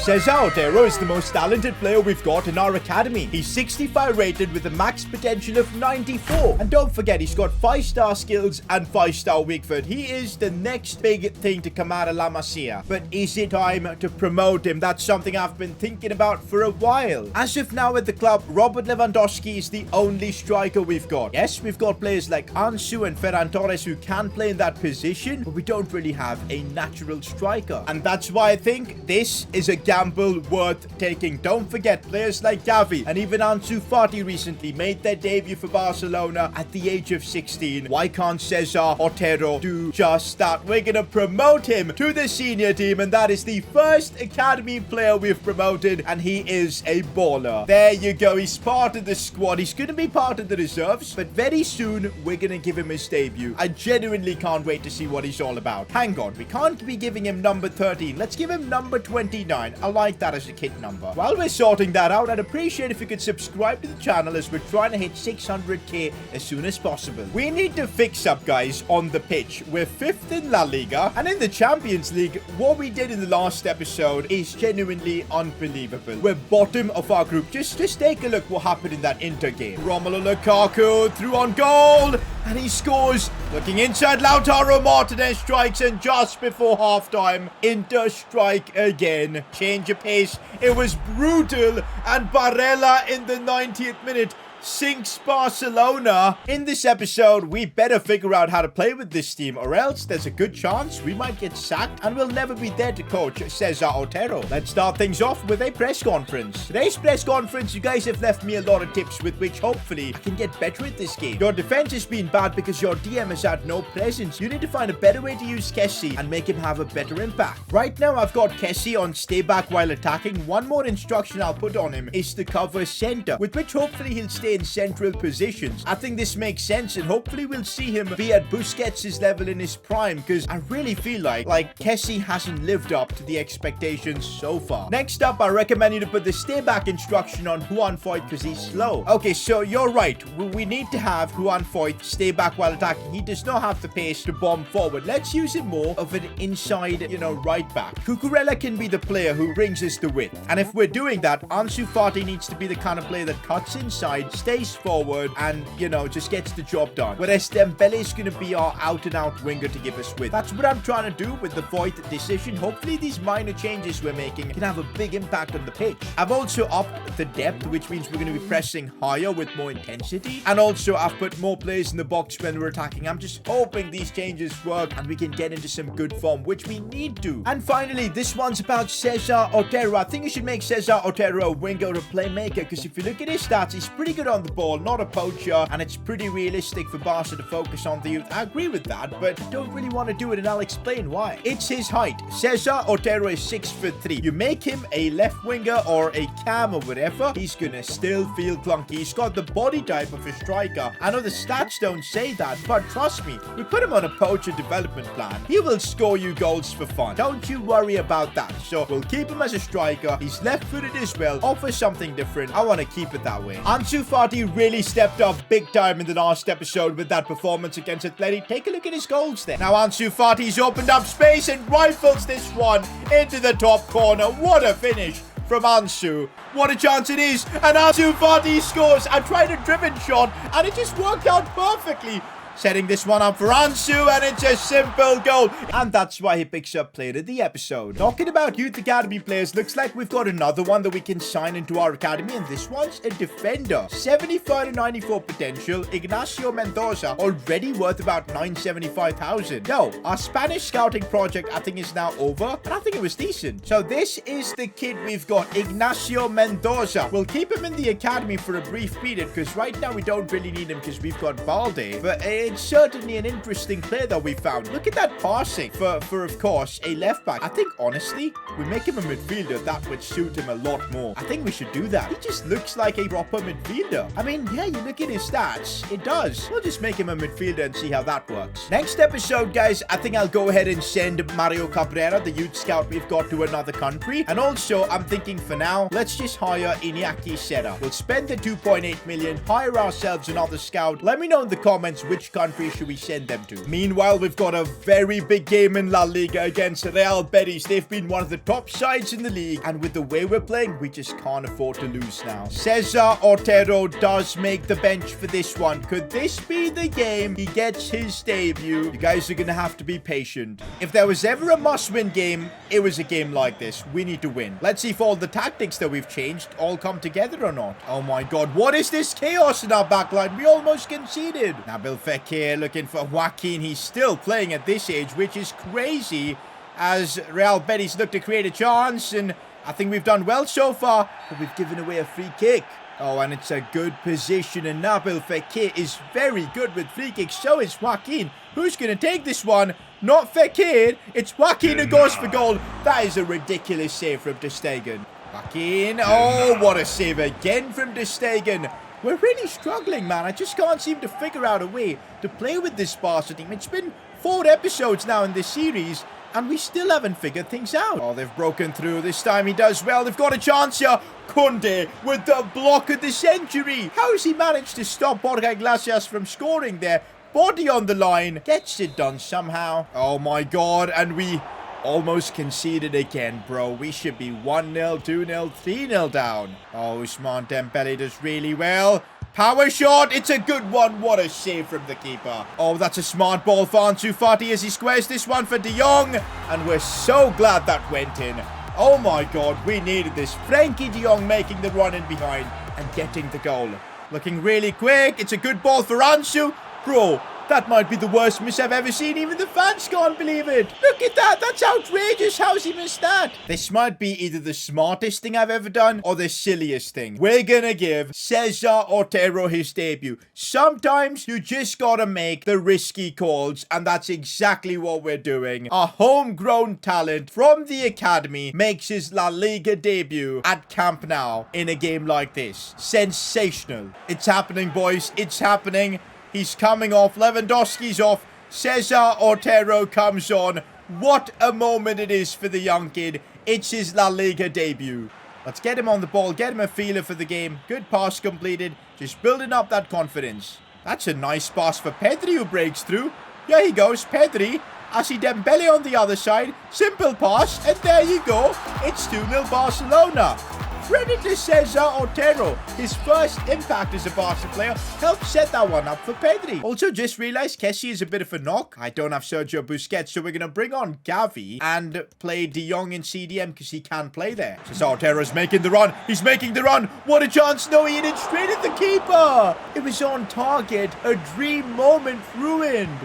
Cesar Otero is the most talented player we've got in our academy. He's 65 rated with a max potential of 94. And don't forget, he's got 5-star skills and 5-star weak foot. He is the next big thing to come out of La Masia. But is it time to promote him? That's something I've been thinking about for a while. As of now at the club, Robert Lewandowski is the only striker we've got. Yes, we've got players like Ansu and Ferran Torres who can play in that position, but we don't really have a natural striker. And that's why I think this is a gamble worth taking. Don't forget, players like Gavi and even Ansu Fati recently made their debut for Barcelona at the age of 16. Why can't Cesar Otero do just that? We're going to promote him to the senior team, and that is the first academy player we've promoted, and he is a baller. There you go. He's part of the squad. He's going to be part of the reserves, but very soon we're going to give him his debut. I genuinely can't wait to see what he's all about. Hang on, we can't be giving him number 13. Let's give him number 29. I like that as a kit number. While we're sorting that out, I'd appreciate if you could subscribe to the channel as we're trying to hit 600k as soon as possible. We need to fix up, guys, on the pitch. We're 5th in La Liga, and in the Champions League, what we did in the last episode is genuinely unbelievable. We're bottom of our group. Just take a look what happened in that Inter game. Romelu Lukaku through on goal, and he scores. Looking inside, Lautaro Martinez strikes, and just before halftime, Inter strike again. Change of pace. It was brutal, and Barella in the 90th minute sinks Barcelona. In this episode, we better figure out how to play with this team, or else there's a good chance we might get sacked and we'll never be there to coach Cesar Otero. Let's start things off with a press conference. Today's press conference, you guys have left me a lot of tips with which hopefully I can get better at this game. Your defense has been bad because your DM has had no presence. You need to find a better way to use Kessie and make him have a better impact. Right now, I've got Kessie on stay back while attacking. One more instruction I'll put on him is to cover center, with which hopefully he'll stay in central positions. I think this makes sense, and hopefully we'll see him be at Busquets' level in his prime, because I really feel like Kessie hasn't lived up to the expectations so far. Next up, I recommend you to put the stay back instruction on Juan Foyth because he's slow. Okay, so you're right. We need to have Juan Foyth stay back while attacking. He does not have the pace to bomb forward. Let's use him more of an inside, right back. Cucurella can be the player who brings us the width. And if we're doing that, Ansu Fati needs to be the kind of player that cuts inside, stays forward, and, just gets the job done. Whereas Dembele is going to be our out-and-out winger to give us width. That's what I'm trying to do with the Foyth decision. Hopefully these minor changes we're making can have a big impact on the pitch. I've also upped the depth, which means we're going to be pressing higher with more intensity. And also, I've put more players in the box when we're attacking. I'm just hoping these changes work and we can get into some good form, which we need to. And finally, this one's about Cesar Otero. I think you should make Cesar Otero a winger or a playmaker, because if you look at his stats, he's pretty good on the ball, not a poacher, and it's pretty realistic for Barca to focus on the youth. I agree with that, but I don't really want to do it, and I'll explain why. It's his height. Cesar Otero is 6'3". You make him a left winger or a cam or whatever, he's gonna still feel clunky. He's got the body type of a striker. I know the stats don't say that, but trust me, we put him on a poacher development plan. He will score you goals for fun. Don't you worry about that. So we'll keep him as a striker. He's left-footed as well. Offer something different. I want to keep it that way. Ansu Fati really stepped up big time in the last episode with that performance against Atleti. Take a look at his goals there. Now Ansu Fati's opened up space and rifles this one into the top corner. What a finish from Ansu. What a chance it is. And Ansu Fati scores. I tried a driven shot and it just worked out perfectly. Setting this one up for Ansu, and it's a simple goal. And that's why he picks up player of the episode. Talking about youth academy players, looks like we've got another one that we can sign into our academy, and this one's a defender. 75 to 94 potential, Ignacio Mendoza, already worth about 975,000. No, our Spanish scouting project, I think, is now over, and I think it was decent. So this is the kid we've got, Ignacio Mendoza. We'll keep him in the academy for a brief period, because right now we don't really need him because we've got Balde. But it's certainly an interesting player that we found. Look at that passing for of course, a left back. I think, honestly, we make him a midfielder. That would suit him a lot more. I think we should do that. He just looks like a proper midfielder. I mean, yeah, you look at his stats. It does. We'll just make him a midfielder and see how that works. Next episode, guys, I think I'll go ahead and send Mario Cabrera, the youth scout we've got, to another country. And also, I'm thinking for now, let's just hire Iñaki Serra. We'll spend the 2.8 million, hire ourselves another scout. Let me know in the comments which country should we send them to? Meanwhile, we've got a very big game in La Liga against Real Betis. They've been one of the top sides in the league, and with the way we're playing, we just can't afford to lose now. Cesar Otero does make the bench for this one. Could this be the game he gets his debut? You guys are gonna have to be patient. If there was ever a must-win game, it was a game like this. We need to win. Let's see if all the tactics that we've changed all come together or not. Oh my god, what is this chaos in our backline? We almost conceded. Nabil Fekir looking for Joaquin. He's still playing at this age, which is crazy, as Real Betis look to create a chance, and I think we've done well so far, but we've given away a free kick. Oh, and it's a good position, and Nabil Fekir is very good with free kicks. So is Joaquin. Who's going to take this one? Not Fekir. It's Joaquin who goes for goal. That is a ridiculous save from ter Stegen. Joaquin. Oh, what a save again from ter Stegen. We're really struggling, man. I just can't seem to figure out a way to play with this Barca team. It's been 4 episodes now in this series, and we still haven't figured things out. Oh, they've broken through. This time he does well. They've got a chance here. Kunde with the block of the century. How has he managed to stop Borja Iglesias from scoring there? Body on the line. Gets it done somehow. Oh my god. And we almost conceded again, bro. We should be 1-0, 2-0, 3-0 down. Oh, Ousmane Dembele does really well. Power shot. It's a good one. What a save from the keeper. Oh, that's a smart ball for Ansu Fati as he squares this one for De Jong. And we're so glad that went in. Oh my god, we needed this. Frankie De Jong making the run in behind and getting the goal. Looking really quick. It's a good ball for Ansu. Bro, that might be the worst miss I've ever seen. Even the fans can't believe it. Look at that. That's outrageous. How's he missed that? This might be either the smartest thing I've ever done or the silliest thing. We're gonna give Cesar Otero his debut. Sometimes you just gotta make the risky calls, and that's exactly what we're doing. A homegrown talent from the academy makes his La Liga debut at Camp Nou in a game like this. Sensational. It's happening, boys. It's happening. He's coming off. Lewandowski's off. Cesar Otero comes on. What a moment it is for the young kid. It's his La Liga debut. Let's get him on the ball. Get him a feeler for the game. Good pass completed. Just building up that confidence. That's a nice pass for Pedri who breaks through. There he goes. Pedri. I see Dembele on the other side. Simple pass. And there you go. It's 2-0 Barcelona. Credit to Cesar Otero. His first impact as a Barca player helped set that one up for Pedri. Also, just realized Kessie is a bit of a knock. I don't have Sergio Busquets, so we're going to bring on Gavi and play De Jong in CDM because he can play there. Cesar Otero's making the run. He's making the run. What a chance. No, he hit it straight at the keeper. It was on target. A dream moment ruined.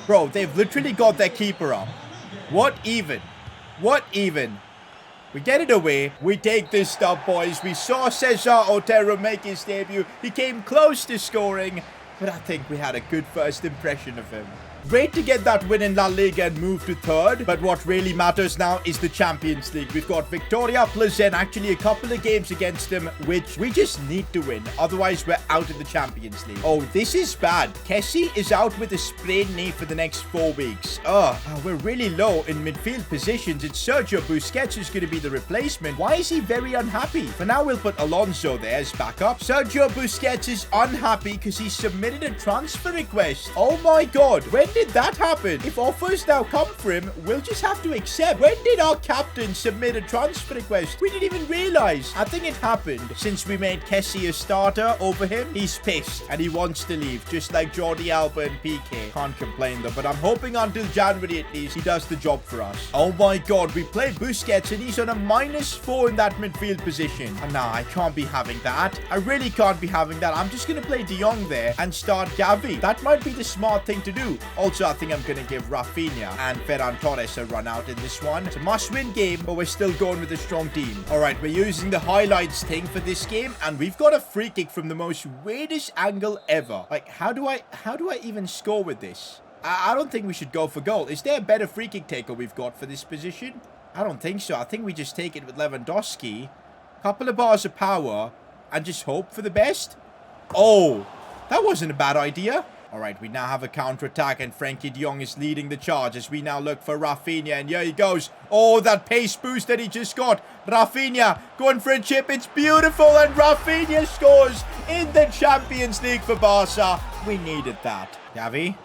Bro, they've literally got their keeper up. What even? What even? We get it away. We take this stuff, boys. We saw Cesar Otero make his debut. He came close to scoring, but I think we had a good first impression of him. Great to get that win in La Liga and move to 3rd, but what really matters now is the Champions League. We've got Victoria Plzen, actually a couple of games against them, which we just need to win. Otherwise, we're out of the Champions League. Oh, this is bad. Kessie is out with a sprained knee for the next 4 weeks. We're really low in midfield positions. It's Sergio Busquets who's going to be the replacement. Why is he very unhappy? For now, we'll put Alonso there as backup. Sergio Busquets is unhappy because he submitted a transfer request. Oh my god, when did that happen? If offers now come for him, we'll just have to accept. When did our captain submit a transfer request? We didn't even realize. I think it happened since we made Kessie a starter over him. He's pissed and he wants to leave, just like Jordi Alba and PK. Can't complain though, but I'm hoping until January at least he does the job for us. Oh my god, we play Busquets and he's on a -4 in that midfield position. And nah, I can't be having that. I really can't be having that. I'm just gonna play De Jong there and start Gavi. That might be the smart thing to do. Also, I think I'm going to give Rafinha and Ferran Torres a run out in this one. It's a must-win game, but we're still going with a strong team. All right, we're using the highlights thing for this game, and we've got a free kick from the most weirdest angle ever. Like, how do I even score with this? I don't think we should go for goal. Is there a better free kick taker we've got for this position? I don't think so. I think we just take it with Lewandowski, couple of bars of power, and just hope for the best. Oh, that wasn't a bad idea. All right, we now have a counter-attack, and Frankie de Jong is leading the charge as we now look for Rafinha, and here he goes. Oh, that pace boost that he just got. Rafinha going for a chip. It's beautiful, and Rafinha scores in the Champions League for Barca. We needed that. Gavi.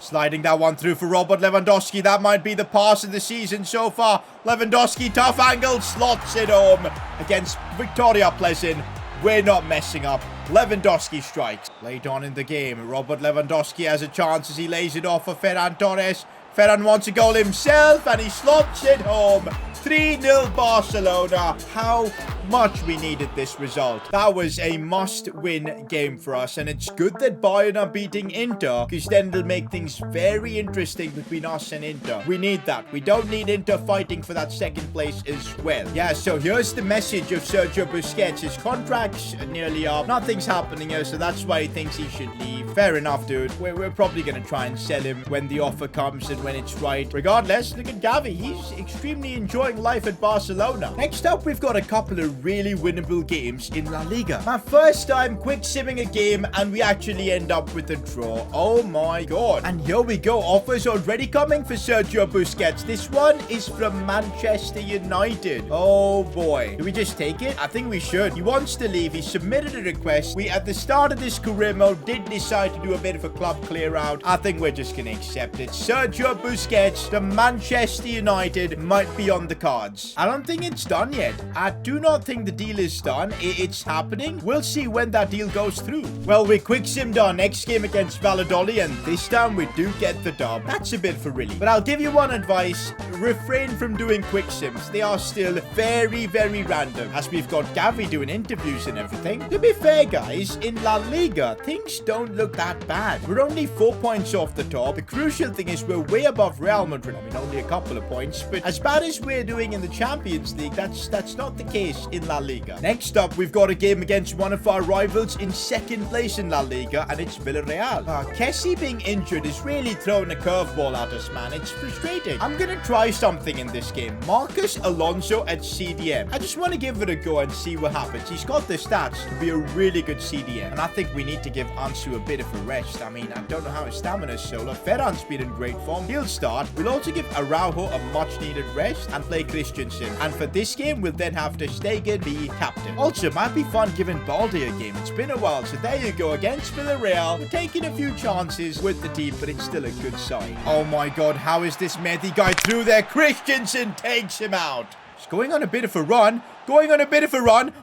Sliding that one through for Robert Lewandowski. That might be the pass of the season so far. Lewandowski, tough angle, slots it home against Victoria Pleasant. We're not messing up. Lewandowski strikes. Late on in the game, Robert Lewandowski has a chance as he lays it off for Ferran Torres. Ferran wants a goal himself and he slots it home. 3-0 Barcelona. How much we needed this result. That was a must-win game for us, and it's good that Bayern are beating Inter, because then it'll make things very interesting between us and Inter. We need that. We don't need Inter fighting for that second place as well. Yeah, so here's the message of Sergio Busquets. His contract's nearly up. Nothing's happening here, so that's why he thinks he should leave. Fair enough, dude. We're probably going to try and sell him when the offer comes and when it's right. Regardless, look at Gavi. He's extremely enjoying life at Barcelona. Next up, we've got a couple of really winnable games in La Liga. My first time quick simming a game and we actually end up with a draw. Oh my god. And here we go. Offers already coming for Sergio Busquets. This one is from Manchester United. Oh boy. Do we just take it? I think we should. He wants to leave. He submitted a request. We, at the start of this career mode, did decide to do a bit of a club clear out. I think we're just going to accept it. Sergio Busquets to Manchester United might be on the cards. I don't think it's done yet. I do not think the deal is done. It's happening. We'll see when that deal goes through. Well, we quick simmed our next game against Valladolid, and this time we do get the dub. That's a bit for really. But I'll give you one advice. Refrain from doing quick sims. They are still very, very random, as we've got Gavi doing interviews and everything. To be fair, guys, in La Liga, things don't look that bad. We're only 4 points off the top. The crucial thing is we're way above Real Madrid. I mean, only a couple of points, but as bad as we're doing in the Champions League, that's not the case in La Liga. Next up, we've got a game against one of our rivals in second place in La Liga, and it's Villarreal. Kessie being injured is really throwing a curveball at us, man. It's frustrating. I'm gonna try something in this game. Marcus Alonso at CDM. I just want to give it a go and see what happens. He's got the stats to be a really good CDM, and I think we need to give Ansu a bit of a rest. I mean, I don't know how his stamina is so low. Ferran's been in great form. He'll start. We'll also give Araujo a much needed rest and play Christensen. And for this game, we'll then have to Stegen be captain. Also, might be fun giving Balde a game. It's been a while, so there you go. Against Villarreal, we're taking a few chances with the team, but it's still a good side. Oh my god, how is this Mehdi guy through there? Christensen takes him out. He's going on a bit of a run.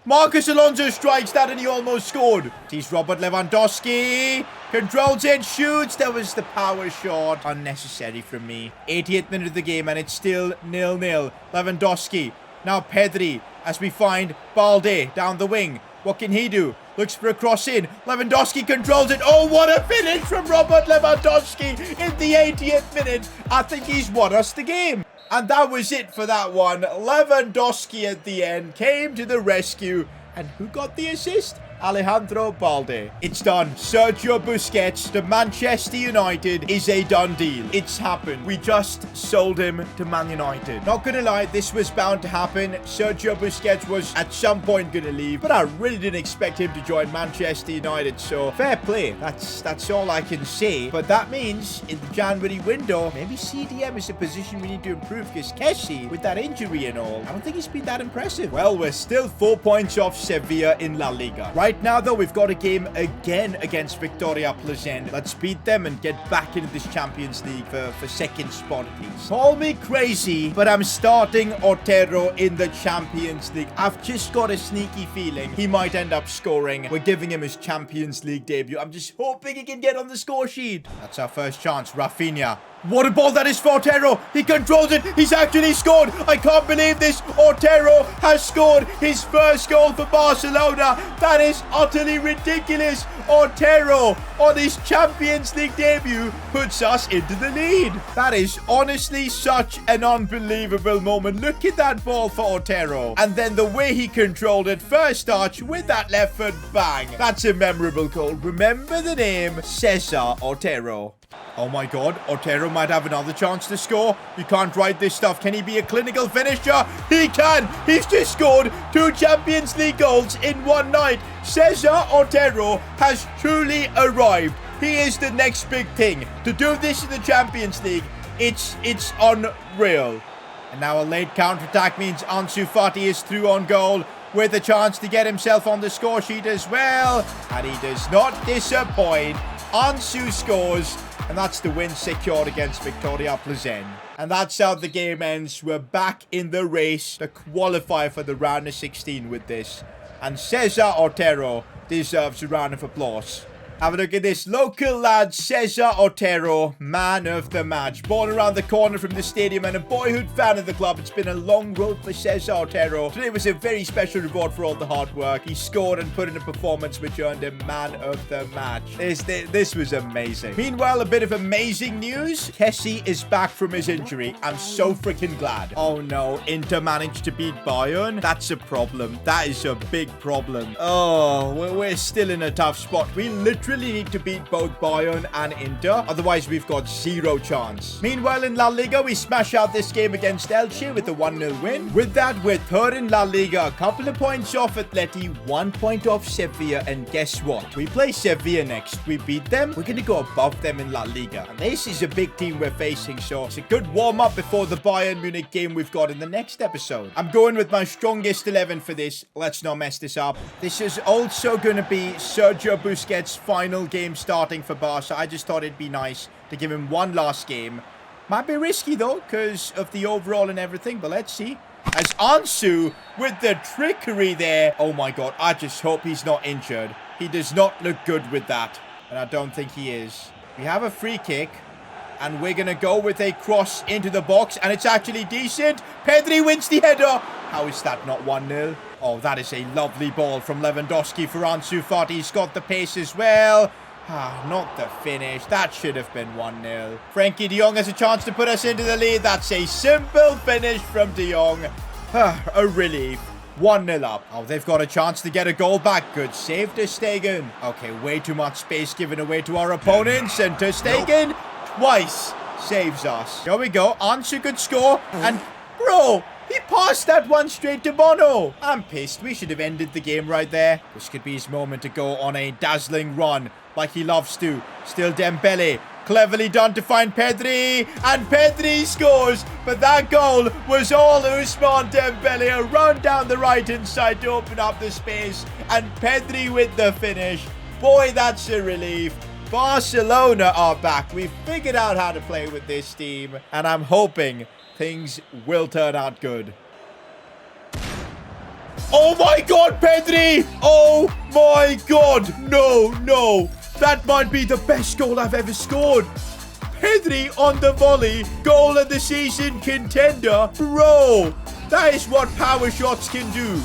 Marcus Alonso strikes that and he almost scored. Sees Robert Lewandowski. Controls it, shoots. That was the power shot. Unnecessary from me. 80th minute of the game and it's still 0-0. Lewandowski. Now Pedri as we find Balde down the wing. What can he do? Looks for a cross in. Lewandowski controls it. Oh, what a finish from Robert Lewandowski in the 80th minute. I think he's won us the game. And that was it for that one. Lewandowski at the end came to the rescue. And who got the assist? Alejandro Balde. It's done. Sergio Busquets to Manchester United is a done deal. It's happened. We just sold him to Man United. Not gonna lie, this was bound to happen. Sergio Busquets was at some point gonna leave, but I really didn't expect him to join Manchester United, so fair play. That's all I can say. But that means in the January window, maybe CDM is a position we need to improve, because Kessie, with that injury and all, I don't think he's been that impressive. Well, we're still 4 points off Sevilla in La Liga. Right now, though, we've got a game again against Victoria Pleasant. Let's beat them and get back into this Champions League for second spot, please. Call me crazy, but I'm starting Otero in the Champions League. I've just got a sneaky feeling he might end up scoring. We're giving him his Champions League debut. I'm just hoping he can get on the score sheet. That's our first chance. Rafinha. What a ball that is for Otero. He controls it. He's actually scored. I can't believe this. Otero has scored his first goal for Barcelona. That is utterly ridiculous. Otero on his Champions League debut puts us into the lead. That is honestly such an unbelievable moment. Look at that ball for Otero. And then the way he controlled it. First touch with that left foot, bang. That's a memorable goal. Remember the name, Cesar Otero. Oh my god, Otero might have another chance to score. You can't write this stuff. Can he be a clinical finisher? He can! He's just scored 2 Champions League goals in one night. Cesar Otero has truly arrived. He is the next big thing. To do this in the Champions League, it's unreal. And now a late counter-attack means Ansu Fati is through on goal, with a chance to get himself on the score sheet as well. And he does not disappoint. Ansu scores, and that's the win secured against Victoria Plzen. And that's how the game ends. We're back in the race to qualify for the round of 16 with this. And Cesar Otero deserves a round of applause. Have a look at this. Local lad Cesar Otero, man of the match. Born around the corner from the stadium and a boyhood fan of the club. It's been a long road for Cesar Otero. Today was a very special reward for all the hard work. He scored and put in a performance which earned him man of the match. This was amazing. Meanwhile, a bit of amazing news. Kessie is back from his injury. I'm so freaking glad. Oh no, Inter managed to beat Bayern. That's a problem. That is a big problem. Oh, we're still in a tough spot. We literally need to beat both Bayern and Inter. Otherwise, we've got zero chance. Meanwhile, in La Liga, we smash out this game against Elche with a 1-0 win. With that, we're third in La Liga. A couple of points off Atleti, 1 point off Sevilla. And guess what? We play Sevilla next. We beat them. We're going to go above them in La Liga. And this is a big team we're facing, so it's a good warm-up before the Bayern Munich game we've got in the next episode. I'm going with my strongest 11 for this. Let's not mess this up. This is also going to be Sergio Busquets' final game starting for Barca. I just thought it'd be nice to give him one last game. Might be risky though, because of the overall and everything, but let's see. As Ansu with the trickery there. Oh my god, I just hope he's not injured. He does not look good with that, and I don't think he is. We have a free kick, and we're going to go with a cross into the box, and it's actually decent. Pedri wins the header. How is that not 1-0? Oh, that is a lovely ball from Lewandowski for Ansu Fati. He's got the pace as well. Not the finish. That should have been 1-0. Frankie de Jong has a chance to put us into the lead. That's a simple finish from de Jong. A relief. 1-0 up. Oh, they've got a chance to get a goal back. Good save, Ter Stegen. Okay, way too much space given away to our opponents. And Ter Stegen twice saves us. Here we go. Ansu could score. And, bro, he passed that one straight to Bono. I'm pissed. We should have ended the game right there. This could be his moment to go on a dazzling run like he loves to. Still Dembele. Cleverly done to find Pedri. And Pedri scores. But that goal was all Ousmane Dembele. A run down the right-hand side to open up the space. And Pedri with the finish. Boy, that's a relief. Barcelona are back. We've figured out how to play with this team. And I'm hoping things will turn out good. Oh my god, Pedri! Oh my god! No. That might be the best goal I've ever scored. Pedri on the volley. Goal of the season contender. Bro, that is what power shots can do.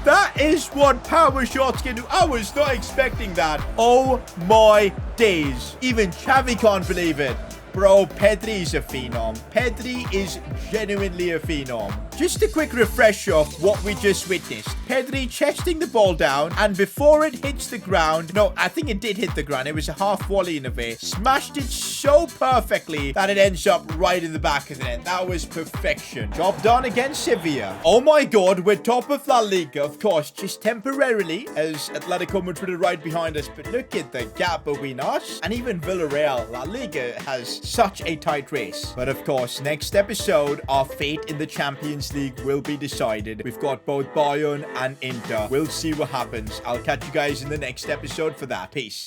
That is what power shots can do. I was not expecting that. Oh my days. Even Xavi can't believe it. Bro, Pedri is a phenom. Pedri is genuinely a phenom. Just a quick refresher of what we just witnessed. Pedri chesting the ball down, and before it hits the ground, no, I think it did hit the ground. It was a half volley in a way. Smashed it so perfectly that it ends up right in the back of the net. That was perfection. Job done against Sevilla. Oh my god, we're top of La Liga, of course, just temporarily, as Atletico Madrid are right behind us. But look at the gap between us and even Villarreal. La Liga has such a tight race. But of course, next episode, our fate in the Champions League will be decided. We've got both Bayern and Inter. We'll see what happens. I'll catch you guys in the next episode for that. Peace.